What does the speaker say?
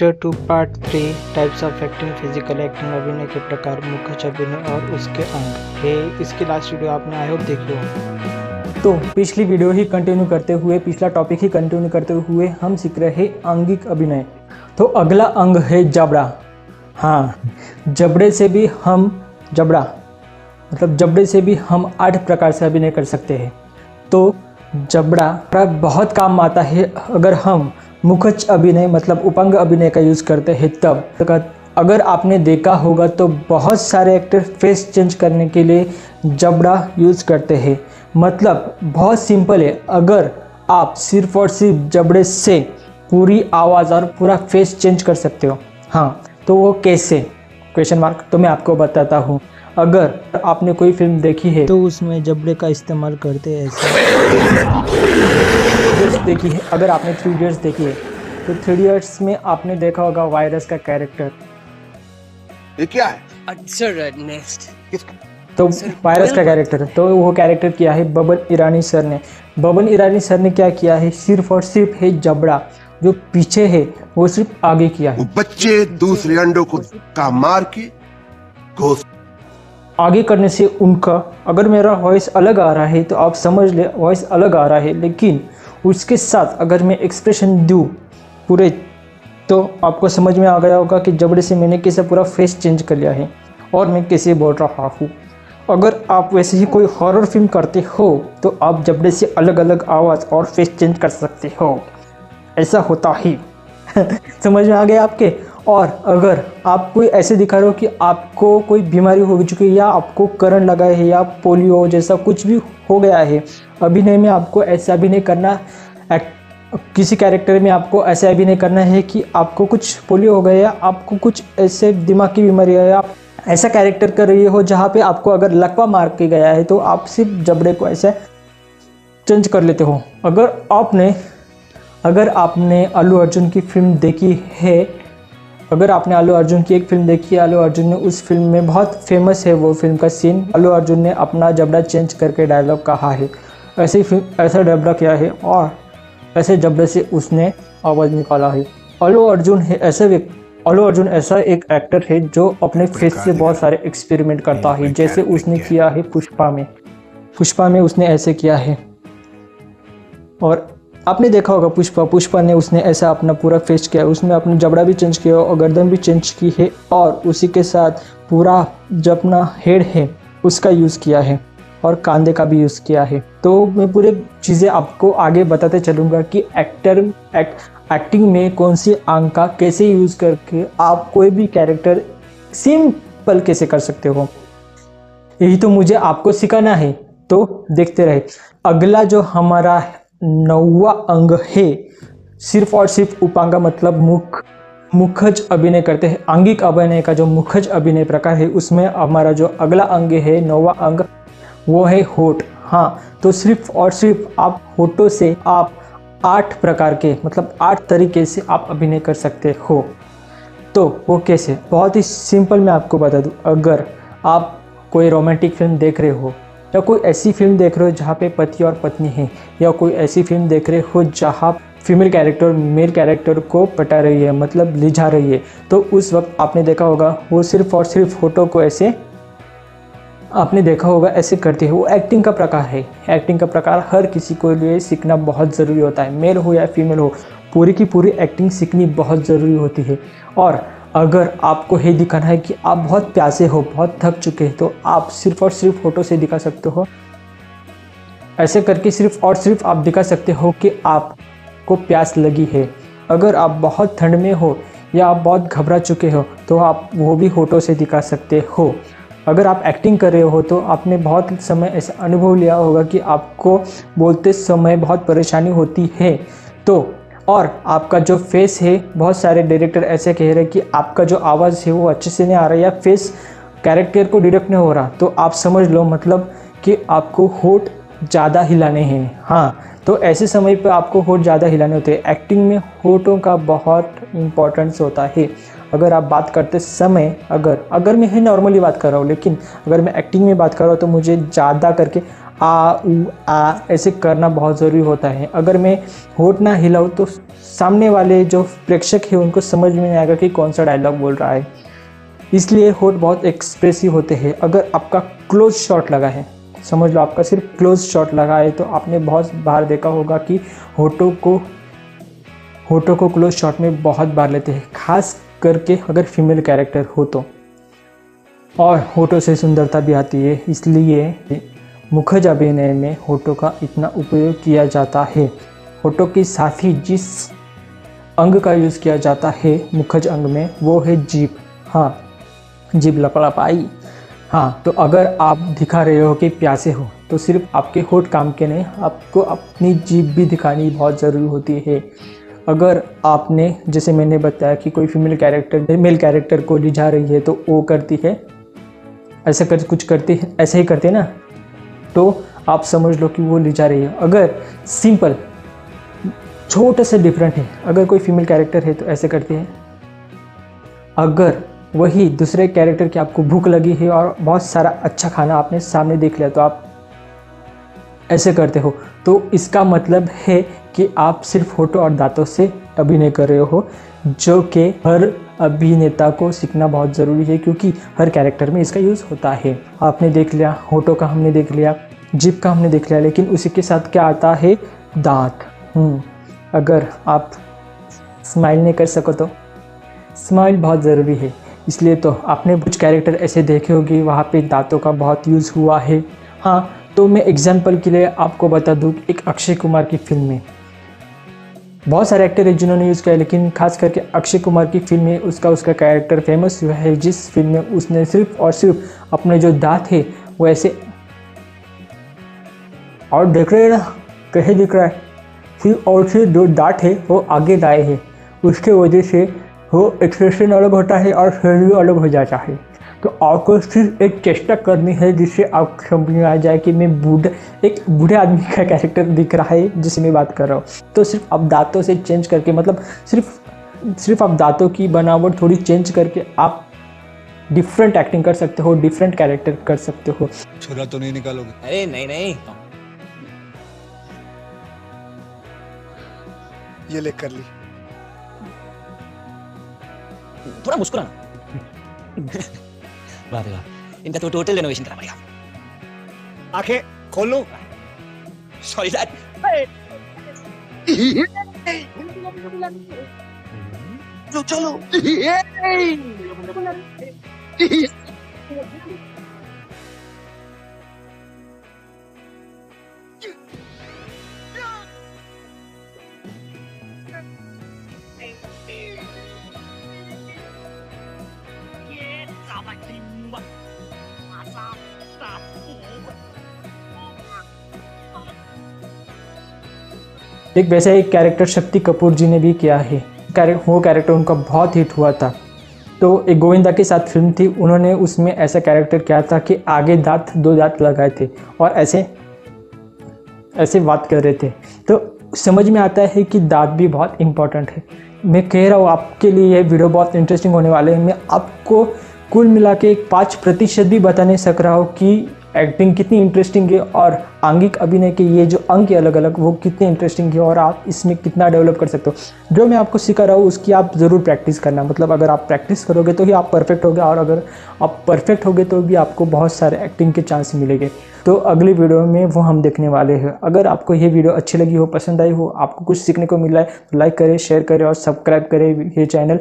Chapter 2 part 3 types of acting physical acting अभिनय के प्रकार मुखच अभिनय और उसके अंग है। इसकी लास्ट वीडियो आपने आई होप देखी हो। तो पिछली वीडियो ही कंटिन्यू करते हुए पिछला टॉपिक ही कंटिन्यू करते हुए हम सीख रहे हैं आंगिक अभिनय। तो अगला अंग है जबड़ा। हाँ, जबड़े से भी हम 8 प्रकार से अभिनय कर सकते हैं। तो जबड़ा बहुत काम आता है अगर हम मुखच अभिनय मतलब उपांग अभिनय का यूज़ करते हैं तब। अगर आपने देखा होगा तो बहुत सारे एक्टर फेस चेंज करने के लिए जबड़ा यूज़ करते हैं। मतलब बहुत सिंपल है, अगर आप सिर्फ और सिर्फ जबड़े से पूरी आवाज़ और पूरा फेस चेंज कर सकते हो। हाँ, तो वो कैसे? Question mark. तो मैं आपको बताता हूँ। अगर आपने कोई फिल्म देखी है तो उसमें जबड़े का इस्तेमाल करते हैं ऐसे देखी है। अगर आपने 3 इडियट्स देखी है तो 3 इडियट्स में आपने देखा होगा वायरस का कैरेक्टर। ये क्या है? सर नेक्स्ट तो वायरस का कैरेक्टर, तो वो कैरेक्टर किया है बबन ईरानी सर ने। बबन ईरानी सर ने क्या किया है, सिर्फ और सिर्फ है जबड़ा जो पीछे है वो सिर्फ आगे किया है। वो बच्चे दूसरे अंडों को का मार के घोष आगे करने से उनका, अगर मेरा वॉइस अलग आ रहा है तो आप समझ ले वॉइस अलग आ रहा है, लेकिन उसके साथ अगर मैं एक्सप्रेशन दूँ पूरे तो आपको समझ में आ गया होगा कि जबड़े से मैंने कैसे पूरा फेस चेंज कर लिया है और मैं कैसे बोल रहा हूँ। अगर आप वैसे ही कोई हॉरर फिल्म करते हो तो आप जबड़े से अलग अलग आवाज़ और फेस चेंज कर सकते हो। ऐसा होता ही समझ में आ गया आपके। और अगर आप कोई ऐसे दिखा रहे हो कि आपको कोई बीमारी हो चुकी है या आपको करंट लगा है या पोलियो जैसा कुछ भी हो गया है, अभिनय में आपको ऐसा अभिनय करना, किसी कैरेक्टर में आपको ऐसा अभिनय करना है कि आपको कुछ पोलियो हो गया या आपको कुछ ऐसे दिमाग की बीमारी है या आप ऐसा कैरेक्टर कर रही हो जहाँ पे आपको अगर लकवा मार के गया है तो आप सिर्फ जबड़े को ऐसे चेंज कर लेते हो। अगर आपने अल्लू अर्जुन की फिल्म देखी है, अगर आपने अल्लू अर्जुन की एक फिल्म देखी है, अल्लू अर्जुन ने उस फिल्म में बहुत फेमस है वो फिल्म का सीन, अल्लू अर्जुन ने अपना जबड़ा चेंज करके डायलॉग कहा है। ऐसा जबड़ा किया है और ऐसे जबड़े से उसने आवाज़ निकाला है। अल्लू अर्जुन ऐसा एक एक्टर है जो अपने फेस से बहुत सारे एक्सपेरिमेंट करता है, जैसे उसने किया है पुष्पा में उसने ऐसे किया है। और आपने देखा होगा पुष्पा ने उसने ऐसा अपना पूरा फेस किया, उसने अपना जबड़ा भी चेंज किया और गर्दन भी चेंज की है और उसी के साथ पूरा जो अपना हेड है उसका यूज़ किया है और कांधे का भी यूज़ किया है। तो मैं पूरे चीज़ें आपको आगे बताते चलूँगा कि एक्टिंग में कौन सी अंग का कैसे यूज़ करके आप कोई भी कैरेक्टर सिंपल कैसे कर सकते हो। यही तो मुझे आपको सिखाना है, तो देखते रहे। अगला जो हमारा 9वां अंग है, सिर्फ और सिर्फ उपांग मतलब मुखज अभिनय करते हैं। आंगिक अभिनय का जो मुखज अभिनय प्रकार है उसमें हमारा जो अगला अंग है 9वां अंग वो है होठ। हाँ, तो सिर्फ और सिर्फ आप होठों से आप 8 प्रकार के मतलब 8 तरीके से आप अभिनय कर सकते हो। तो वो कैसे? बहुत ही सिंपल मैं आपको बता दूँ। अगर आप कोई रोमांटिक फिल्म देख रहे हो या कोई ऐसी फिल्म देख रहे हो जहाँ पे पति और पत्नी हैं, या कोई ऐसी फिल्म देख रहे हो जहाँ फीमेल कैरेक्टर मेल कैरेक्टर को पटा रही है मतलब ले जा रही है, तो उस वक्त आपने देखा होगा वो सिर्फ और सिर्फ होठों को ऐसे आपने देखा होगा ऐसे करती है। वो एक्टिंग का प्रकार है। एक्टिंग का प्रकार हर किसी को लिए सीखना बहुत ज़रूरी होता है, मेल हो या फीमेल हो, पूरी की पूरी एक्टिंग सीखनी बहुत ज़रूरी होती है। और अगर आपको ये दिखाना है कि आप बहुत प्यासे हो, बहुत थक चुके हैं, तो आप सिर्फ और सिर्फ फोटो से दिखा सकते हो। ऐसे करके सिर्फ और सिर्फ आप दिखा सकते हो कि आपको प्यास लगी है। अगर आप बहुत ठंड में हो या आप बहुत घबरा चुके हो तो आप वो भी फोटो से दिखा सकते हो। अगर आप एक्टिंग कर रहे हो तो आपने बहुत समय ऐसा अनुभव लिया होगा कि आपको बोलते समय बहुत परेशानी होती है, तो और आपका जो फेस है, बहुत सारे डायरेक्टर ऐसे कह रहे हैं कि आपका जो आवाज़ है वो अच्छे से नहीं आ रहा या फेस कैरेक्टर को डिटेक्ट नहीं हो रहा, तो आप समझ लो मतलब कि आपको होठ ज़्यादा हिलाने हैं। हाँ, तो ऐसे समय पे आपको होठ ज़्यादा हिलाने होते हैं। एक्टिंग में होठों का बहुत इम्पोर्टेंस होता है। अगर आप बात करते समय अगर मैं नॉर्मली बात कर रहा हूँ, लेकिन अगर मैं एक्टिंग में बात कर रहा हूँ तो मुझे ज़्यादा करके आ उ आ ऐसे करना बहुत ज़रूरी होता है। अगर मैं होठ ना हिलाऊं तो सामने वाले जो प्रेक्षक है उनको समझ में नहीं आएगा कि कौन सा डायलॉग बोल रहा है। इसलिए होठ बहुत एक्सप्रेसिव होते हैं। अगर आपका क्लोज शॉट लगा है, समझ लो आपका सिर्फ क्लोज शॉट लगा है, तो आपने बहुत बार देखा होगा कि होठों को क्लोज शॉट में बहुत बार लेते हैं, खास करके अगर फीमेल कैरेक्टर हो तो। और होठों से सुंदरता भी आती है, इसलिए मुखज अभिनय में होठों का इतना उपयोग किया जाता है। होठों के साथ ही जिस अंग का यूज़ किया जाता है मुखज अंग में, वो है जीभ। हाँ, जीभ लपलपाई। हाँ, तो अगर आप दिखा रहे हो कि प्यासे हो तो सिर्फ आपके होठ काम के नहीं, आपको अपनी जीभ भी दिखानी बहुत ज़रूरी होती है। अगर आपने, जैसे मैंने बताया कि कोई फीमेल कैरेक्टर मेल कैरेक्टर को रिझा रही है तो वो करती है ऐसा कर कुछ करती है, ऐसे ही करते हैं ना, तो आप समझ लो कि वो रिझा रही है। अगर सिंपल छोटे से डिफरेंट है, अगर कोई फीमेल कैरेक्टर है तो ऐसे करती है। अगर वही दूसरे कैरेक्टर की आपको भूख लगी है और बहुत सारा अच्छा खाना आपने सामने देख लिया तो आप ऐसे करते हो, तो इसका मतलब है कि आप सिर्फ होठों और दांतों से अभिनय कर रहे हो, जो कि हर अभिनेता को सीखना बहुत ज़रूरी है, क्योंकि हर कैरेक्टर में इसका यूज़ होता है। आपने देख लिया होठों का, हमने देख लिया जीभ का, हमने देख लिया, लेकिन उसी के साथ क्या आता है, दांत। अगर आप स्माइल नहीं कर सको तो स्माइल बहुत ज़रूरी है। इसलिए तो आपने कुछ कैरेक्टर ऐसे देखे होंगे वहाँ पे दांतों का बहुत यूज़ हुआ है। हाँ, तो मैं एग्जांपल के लिए आपको बता दूँ, एक अक्षय कुमार की फिल्म में बहुत सारे एक्टर हैं जिन्होंने यूज़ किया, लेकिन खास करके अक्षय कुमार की फिल्म में उसका कैरेक्टर फेमस हुआ है, जिस फिल्म में उसने सिर्फ और सिर्फ अपने जो दांत है वो ऐसे, और देख रहे हैं ना कैसे दिख रहा है, सिर्फ और सिर्फ जो दांत है वो आगे लाए हैं, उसके वजह से वो एक्सप्रेशन अलग होता है और फेस भी अलग हो जाता है। तो आपको सिर्फ एक चेष्टा करनी है जिससे आप समझ में आ जाए कि मैं एक बूढ़े आदमी का कैरेक्टर दिख रहा है जिससे मैं बात कर रहा हूँ। तो सिर्फ आप दांतों से चेंज करके, मतलब सिर्फ आप दांतों की बनावट थोड़ी चेंज करके आप डिफरेंट एक्टिंग कर सकते हो, डिफरेंट कैरेक्टर कर सकते हो। छुरा तो नहीं निकालोगे? अरे नहीं नहीं, ये ले कर ली। थोड़ा मुस्कुराना। वाह वाह, इनका तो टोटल रेनोवेशन करना पड़ेगा। आंखें खोल लो। Sorry that. चलो एक वैसा एक कैरेक्टर शक्ति कपूर जी ने भी किया है। वो कैरेक्टर उनका बहुत हिट हुआ था। तो एक गोविंदा के साथ फिल्म थी, उन्होंने उसमें ऐसा कैरेक्टर किया था कि आगे दो दांत लगाए थे और ऐसे बात कर रहे थे। तो समझ में आता है कि दांत भी बहुत इम्पोर्टेंट है। मैं कह रहा हूँ आपके लिए ये वीडियो बहुत इंटरेस्टिंग होने वाले हैं। मैं आपको कुल मिला के 5% भी बता नहीं सक रहा हूँ कि एक्टिंग कितनी इंटरेस्टिंग है और आंगिक अभिनय के ये जो अंग है अलग अलग वो कितने इंटरेस्टिंग है और आप इसमें कितना डेवलप कर सकते हो। जो मैं आपको सिखा रहा हूँ उसकी आप ज़रूर प्रैक्टिस करना, मतलब अगर आप प्रैक्टिस करोगे तो ही आप परफेक्ट होगे, और अगर आप परफेक्ट होगे तो भी आपको बहुत सारे एक्टिंग के चांस मिलेंगे। तो अगली वीडियो में वो हम देखने वाले हैं। अगर आपको ये वीडियो अच्छी लगी हो, पसंद आई हो, आपको कुछ सीखने को मिला है तो लाइक करें, शेयर करें और सब्सक्राइब करें ये चैनल।